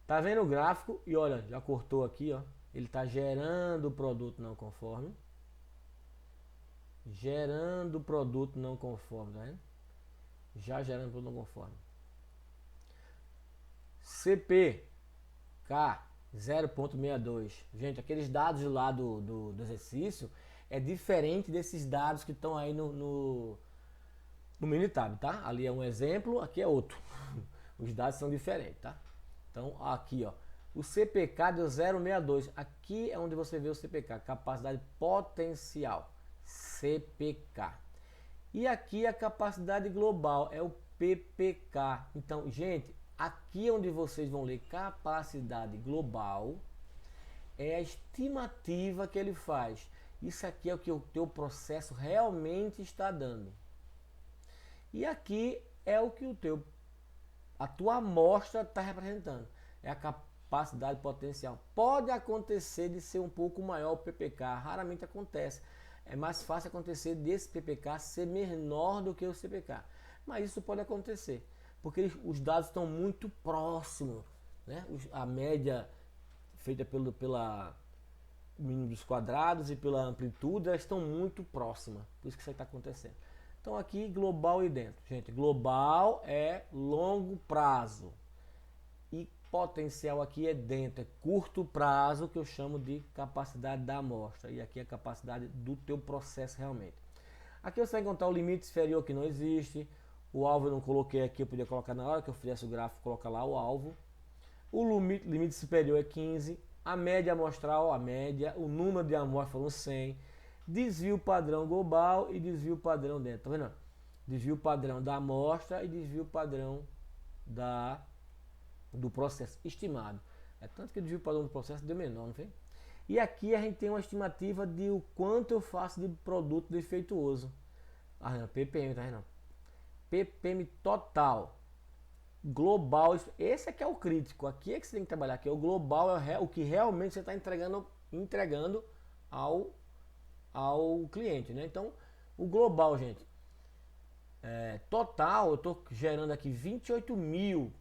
Tá vendo o gráfico? E olha, já cortou aqui, ó. Ele está gerando o produto não conforme. Gerando o produto não conforme, tá vendo? Já gerando o produto não conforme. CPK 0.62. Gente, aqueles dados lá do exercício é diferente desses dados que estão aí no Minitab, tá? Ali é um exemplo, aqui é outro. Os dados são diferentes, tá? Então, aqui, ó. O CPK deu 0,62. Aqui é onde você vê o CPK, capacidade potencial. CPK. E aqui a capacidade global é o PPK. Então, gente, aqui é onde vocês vão ler capacidade global. É a estimativa que ele faz. Isso aqui é o que o teu processo realmente está dando. E aqui é o que a tua amostra está representando. É a capacidade potencial. Pode acontecer de ser um pouco maior o PPK, raramente acontece. É mais fácil acontecer desse PPK ser menor do que o CPK. Mas isso pode acontecer, porque os dados estão muito próximos, né? A média feita pela mínimo dos quadrados e pela amplitude, elas estão muito próximas. Por isso que isso está acontecendo. Então aqui global e dentro. Gente, global é longo prazo. E potencial aqui é dentro, é curto prazo, que eu chamo de capacidade da amostra. E aqui é a capacidade do teu processo realmente. Aqui você vai encontrar o limite inferior que não existe. O alvo eu não coloquei aqui, eu podia colocar na hora que eu fizesse o gráfico, colocar lá o alvo. O limite superior é 15. A média amostral, a média. O número de amostras foram 100. Desvio padrão global e desvio padrão dentro. Tá vendo? Desvio padrão da amostra e desvio padrão do processo estimado. É tanto que o desvio padrão do processo deu menor, não foi? E aqui a gente tem uma estimativa de o quanto eu faço de produto defeituoso. Ah, não, ppm, tá vendo? ppm total. Global, esse aqui é o crítico. Aqui é que você tem que trabalhar. Aqui é o global, é o que realmente você está entregando ao cliente, né? Então, o global, gente, total, eu estou gerando aqui 28 mil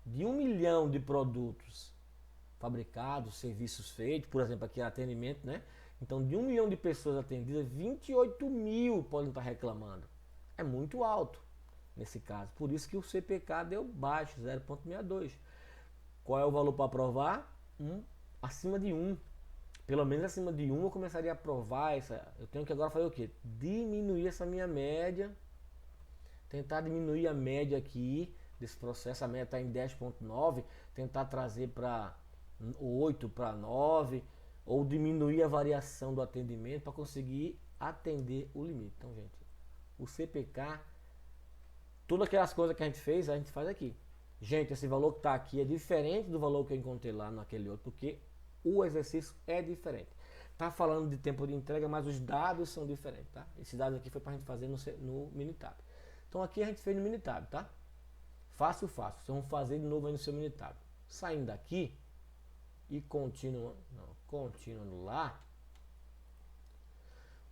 de 1 milhão de produtos fabricados, serviços feitos, por exemplo, aqui atendimento, né? Então, de 1 milhão de pessoas atendidas, 28 mil podem estar reclamando. É muito alto nesse caso. Por isso que o CPK deu baixo, 0,62. Qual é o valor para aprovar? Acima de 1. Pelo menos acima de 1 eu começaria a aprovar essa. Eu tenho que agora fazer o quê? Diminuir essa minha média. Tentar diminuir a média aqui desse processo. A média está em 10,9. Tentar trazer para 8, para 9. Ou diminuir a variação do atendimento para conseguir atender o limite. Então, gente, o CPK, todas aquelas coisas que a gente fez, a gente faz aqui. Gente, esse valor que está aqui é diferente do valor que eu encontrei lá naquele outro, porque o exercício é diferente. Tá falando de tempo de entrega, mas os dados são diferentes, tá? Esses dados aqui foi para a gente fazer no Minitab. Então aqui a gente fez no Minitab, tá? Fácil, fácil. Vocês vão fazer de novo aí no seu Minitab. Saindo daqui e continuando lá.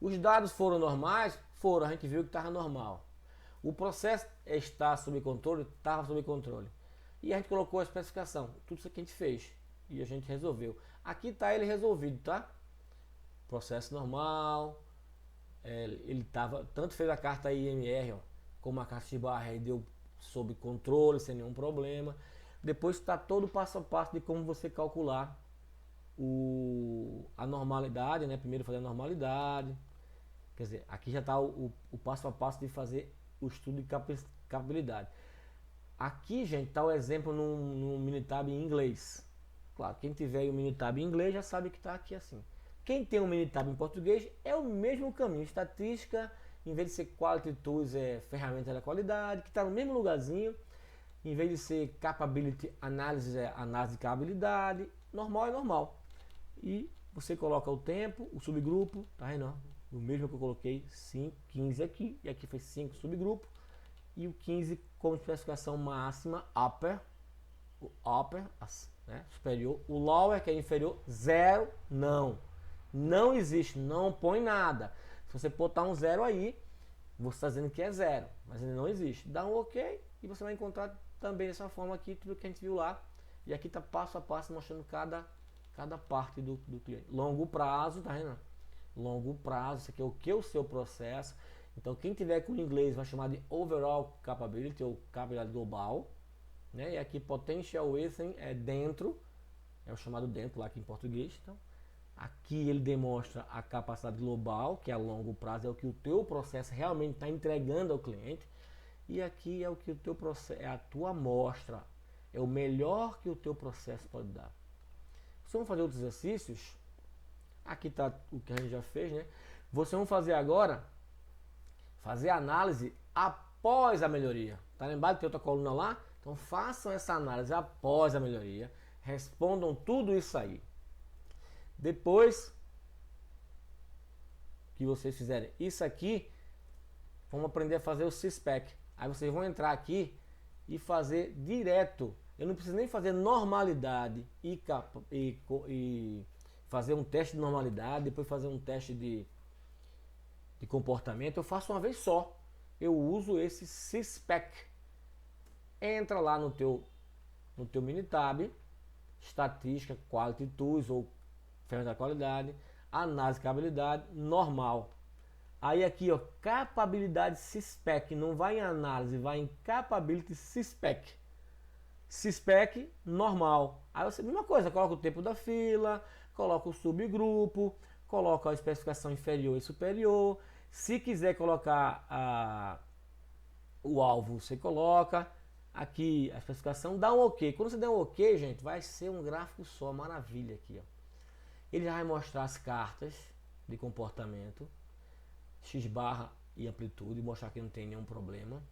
Os dados foram normais? Foram, a gente viu que estava normal. O processo está sob controle? Estava sob controle. E a gente colocou a especificação. Tudo isso que a gente fez. E a gente resolveu. Aqui está ele resolvido, tá? Processo normal. Ele estava, tanto fez a carta IMR, ó, como a carta X-Barra, aí deu sob controle, sem nenhum problema. Depois está todo o passo a passo de como você calcular a normalidade, né? Primeiro fazer a normalidade. Quer dizer, aqui já está o passo a passo de fazer o estudo de capabilidade. Aqui, gente, está o exemplo no Minitab em inglês. Claro, quem tiver o Minitab em inglês já sabe que está aqui assim. Quem tem o Minitab em português é o mesmo caminho. Estatística, em vez de ser Quality Tools, é ferramenta da qualidade, que está no mesmo lugarzinho. Em vez de ser Capability Analysis, é análise de capabilidade. Normal é normal. E você coloca o tempo, o subgrupo, tá vendo? O mesmo que eu coloquei 5, 15 aqui, e aqui foi 5 subgrupos. E o 15 como especificação máxima, upper, o upper, né, superior, o lower, que é inferior, 0, não existe, não põe nada. Se você botar um 0 aí, você está dizendo que é 0, mas ele não existe. Dá um OK e você vai encontrar também dessa forma aqui tudo que a gente viu lá. E aqui está passo a passo mostrando cada parte do cliente. Longo prazo, tá vendo? Longo prazo, isso aqui é o que? O seu processo. Então quem tiver com inglês vai chamar de Overall Capability ou Capabilidade Global, né? E aqui Potential Within é dentro, é o chamado dentro lá aqui em português. Então aqui ele demonstra a capacidade global, que é a longo prazo, é o que o teu processo realmente está entregando ao cliente. E aqui é o que o teu processo, é a tua amostra, é o melhor que o teu processo pode dar. Se vamos fazer outros exercícios, aqui está o que a gente já fez, né? Vocês vão fazer agora, fazer a análise após a melhoria. Tá lembrado que tem outra coluna lá? Então façam essa análise após a melhoria, respondam tudo isso aí. Depois que vocês fizerem isso aqui, vamos aprender a fazer o CISPEC. Aí vocês vão entrar aqui e fazer direto. Eu não preciso nem fazer normalidade e fazer um teste de normalidade, depois fazer um teste de comportamento. Eu faço uma vez só. Eu uso esse CISPEC. Entra lá no teu Minitab, estatística, Quality Tools ou ferramenta da qualidade, análise de capabilidade, normal. Aí aqui, ó, capabilidade CISPEC, não vai em análise, vai em capability CISPEC. CISPEC normal. Aí você, mesma coisa, coloca o tempo da fila, coloca o subgrupo, coloca a especificação inferior e superior. Se quiser colocar o alvo, você coloca aqui a especificação, dá um OK. Quando você der um OK, gente, vai ser um gráfico só, maravilha aqui, ó. Ele já vai mostrar as cartas de comportamento, X-barra e amplitude, mostrar que não tem nenhum problema.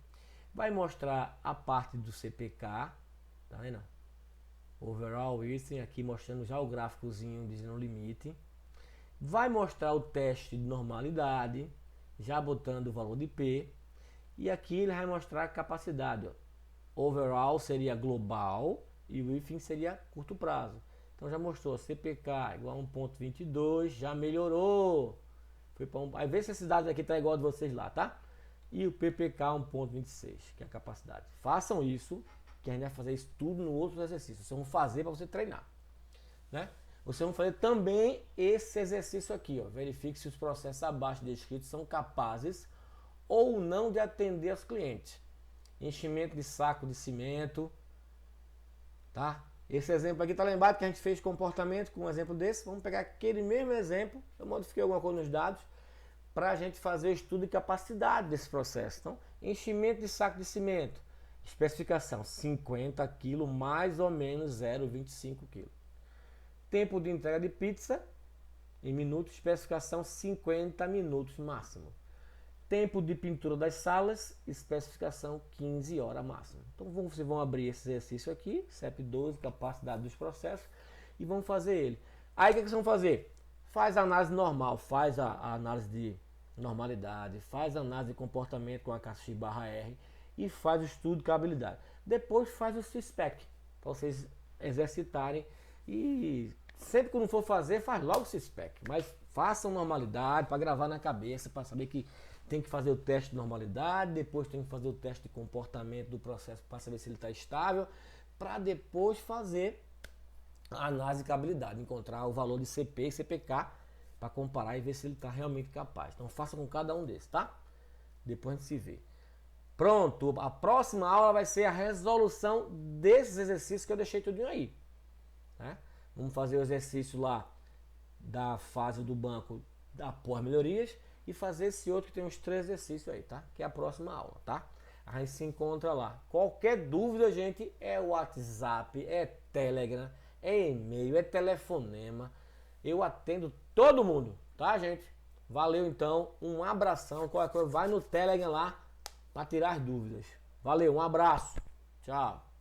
Vai mostrar a parte do CPK, tá vendo? Overall Within, aqui mostrando já o gráficozinho dizendo o limite. Vai mostrar o teste de normalidade, já botando o valor de P. E aqui ele vai mostrar a capacidade, ó. Overall seria global e o Within seria curto prazo. Então já mostrou CPK igual a 1.22, já melhorou. Foi para aí vê se esses dados aqui tá igual a de vocês lá, tá? E o PPK 1.26, que é a capacidade. Façam isso, que a gente vai fazer isso tudo no outro exercício. Vocês vão fazer para você treinar, né? vocês vão fazer também esse exercício aqui, ó. Verifique se os processos abaixo descritos são capazes ou não de atender aos clientes. Enchimento de saco de cimento, tá? Esse exemplo aqui tá lembrado que a gente fez comportamento com um exemplo desse. Vamos pegar aquele mesmo exemplo, eu modifiquei alguma coisa nos dados, para a gente fazer o estudo de capacidade desse processo. Então, enchimento de saco de cimento, especificação 50 kg, mais ou menos 0,25 kg. Tempo de entrega de pizza em minutos, especificação 50 minutos máximo. Tempo de pintura das salas, especificação 15 horas máximo. Então vocês vão abrir esse exercício aqui, CEP12, capacidade dos processos, e vão fazer ele. Aí o que vocês vão fazer? Faz a análise normal, faz a análise de normalidade, faz a análise de comportamento com a KX/R e faz o estudo de cababilidade. Depois faz o CISPEC, para vocês exercitarem, e sempre que não for fazer, faz logo o CISPEC, mas façam normalidade para gravar na cabeça, para saber que tem que fazer o teste de normalidade, depois tem que fazer o teste de comportamento do processo para saber se ele está estável, para depois fazer a análise de cababilidade, encontrar o valor de CP e CPK para comparar e ver se ele está realmente capaz. Então faça com cada um desses, tá? Depois a gente se vê. Pronto, a próxima aula vai ser a resolução desses exercícios que eu deixei tudinho aí, né? Vamos fazer o exercício lá da fase do banco após melhorias e fazer esse outro que tem uns 3 exercícios aí, tá? Que é a próxima aula, tá? A gente se encontra lá. Qualquer dúvida, gente, é WhatsApp, é Telegram, é e-mail, é telefonema. Eu atendo todo mundo, tá, gente? Valeu, então. Um abração. Qualquer coisa, vai no Telegram lá para tirar as dúvidas. Valeu, um abraço. Tchau.